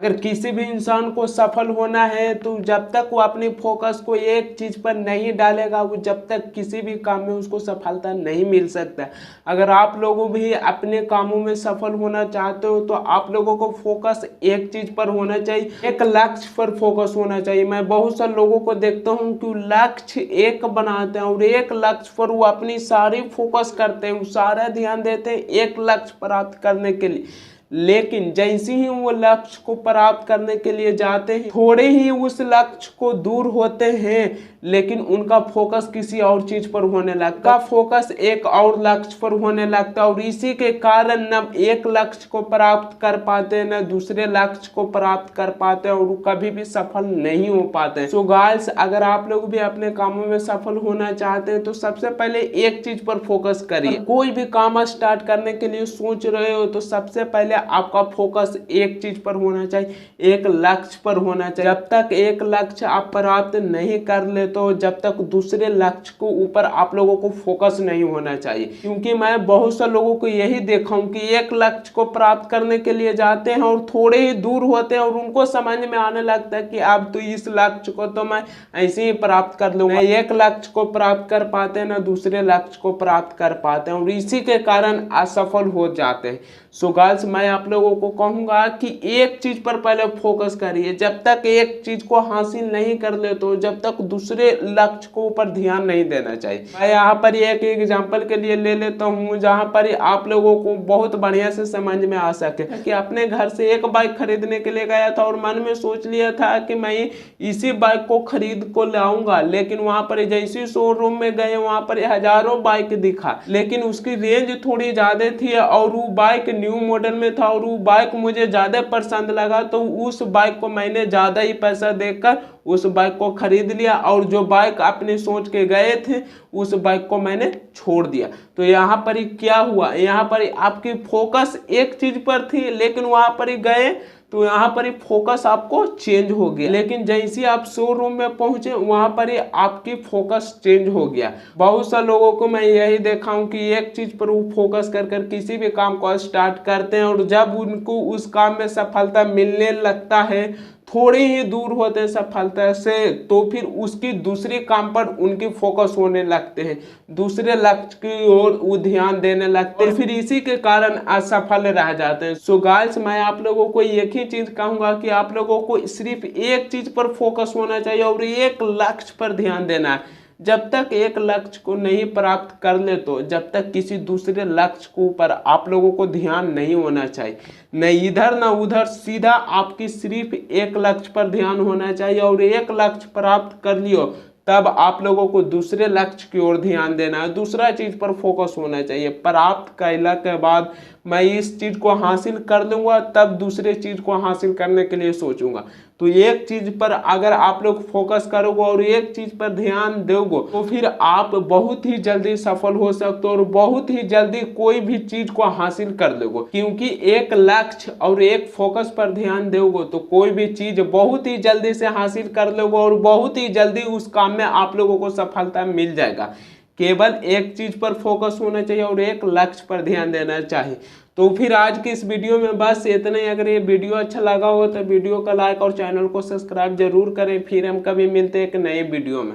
अगर किसी भी इंसान को सफल होना है तो जब तक वो अपनी फोकस को एक चीज़ पर नहीं डालेगा, वो जब तक किसी भी काम में उसको सफलता नहीं मिल सकता। अगर आप लोगों भी अपने कामों में सफल होना चाहते हो तो आप लोगों को फोकस एक चीज़ पर होना चाहिए, एक लक्ष्य पर फोकस होना चाहिए। मैं बहुत सारे लोगों को देखता हूँ कि लक्ष्य एक बनाते हैं और एक लक्ष्य पर वो अपनी सारी फोकस करते हैं, वो सारा ध्यान देते हैं एक लक्ष्य प्राप्त करने के लिए। लेकिन जैसे ही वो लक्ष्य को प्राप्त करने के लिए जाते हैं, थोड़े ही उस लक्ष्य को दूर होते हैं, लेकिन उनका फोकस किसी और चीज पर होने लगता है, फोकस एक और लक्ष्य पर होने लगता है और इसी के कारण न एक लक्ष्य को प्राप्त कर पाते न दूसरे लक्ष्य को प्राप्त कर पाते और वो कभी भी सफल नहीं हो पाते। सो गाइस, अगर आप लोग भी अपने कामों में सफल होना चाहते हैं तो सबसे पहले एक चीज पर फोकस करिए। कोई भी काम स्टार्ट करने के लिए सोच रहे हो तो सबसे पहले आपका फोकस एक चीज पर होना चाहिए, एक लक्ष्य पर होना चाहिए। जब तक एक लक्ष्य आप प्राप्त नहीं कर ले तो जब तक दूसरे लक्ष्य को ऊपर आप लोगों को फोकस नहीं होना चाहिए। क्योंकि मैं बहुत से लोगों को यही देखा हूं कि एक लक्ष्य को प्राप्त करने के लिए जाते हैं और थोड़े ही दूर होते हैं और उनको समझ में आने लगता है कि अब तो इस लक्ष्य को तो मैं ऐसे ही प्राप्त कर लूंगा। एक लक्ष्य को प्राप्त कर पाते हैं ना दूसरे लक्ष्य को प्राप्त कर पाते हैं और इसी के कारण असफल हो जाते हैं। सो गाइस, मैं आप लोगों को कहूंगा कि एक चीज पर पहले फोकस करिए। जब तक एक चीज को हासिल नहीं कर ले तो जब तक दूसरे लक्ष्य को ऊपर ध्यान नहीं देना चाहिए। मैं यहाँ पर एक एग्जांपल के लिए ले लेता हूँ जहाँ पर आप लोगों को बहुत बढ़िया से समझ में आ सके कि अपने घर से एक बाइक खरीदने के लिए गया था और मन में सोच लिया था कि मैं इसी बाइक को खरीद को लाऊंगा। लेकिन वहां पर जैसे शोरूम में गए वहां पर हजारों बाइक दिखा, लेकिन उसकी रेंज थोड़ी ज्यादा थी और वो बाइक न्यू मॉडल में था और वो बाइक मुझे ज्यादा पसंद लगा तो उस बाइक को मैंने ज्यादा ही पैसा देकर उस बाइक को खरीद लिया और जो बाइक अपने सोच के गए थे उस बाइक को मैंने छोड़ दिया। तो यहाँ पर ही क्या हुआ, यहाँ पर आपकी फोकस एक चीज पर थी लेकिन वहां पर ही गए तो यहाँ पर ही फोकस आपको चेंज हो गया। लेकिन जैसे आप शोरूम में पहुंचे वहां पर ही आपकी फोकस चेंज हो गया। बहुत सारे लोगों को मैं यही देखा हूं कि एक चीज पर वो फोकस कर कर किसी भी काम को स्टार्ट करते हैं और जब उनको उस काम में सफलता मिलने लगता है, थोड़े ही दूर होते हैं सफलता से, तो फिर उसकी दूसरी काम पर उनकी फोकस होने लगते हैं, दूसरे लक्ष्य की ओर वो ध्यान देने लगते हैं, फिर इसी के कारण असफल रह जाते हैं। सो गाइस, मैं आप लोगों को एक ही चीज कहूंगा कि आप लोगों को सिर्फ एक चीज पर फोकस होना चाहिए और एक लक्ष्य पर ध्यान देना है। जब तक एक लक्ष्य को नहीं प्राप्त कर ले तो जब तक किसी दूसरे लक्ष्य के ऊपर आप लोगों को ध्यान नहीं होना चाहिए, न इधर न उधर, सीधा आपकी सिर्फ एक लक्ष्य पर ध्यान होना चाहिए और एक लक्ष्य प्राप्त कर लियो तब आप लोगों को दूसरे लक्ष्य की ओर ध्यान देना है, दूसरा चीज पर फोकस होना चाहिए। प्राप्त करने के बाद मैं इस चीज को हासिल कर लूंगा तब दूसरे चीज को हासिल करने के लिए सोचूंगा। तो एक चीज पर अगर आप लोग फोकस करोगे और एक चीज पर ध्यान दोगे तो फिर आप बहुत ही जल्दी सफल हो सकते हो और बहुत ही जल्दी कोई भी चीज को हासिल कर लोगे। क्योंकि एक लक्ष्य और एक फोकस पर ध्यान दोगे तो कोई भी चीज बहुत ही जल्दी से हासिल कर लोगे और बहुत ही जल्दी उस काम में आप लोगों को सफलता मिल जाएगा। केवल एक चीज पर फोकस होना चाहिए और एक लक्ष्य पर ध्यान देना चाहिए। तो फिर आज की इस वीडियो में बस इतना ही। अगर ये वीडियो अच्छा लगा हो तो वीडियो का लाइक और चैनल को सब्सक्राइब जरूर करें। फिर हम कभी मिलते हैं एक नए वीडियो में।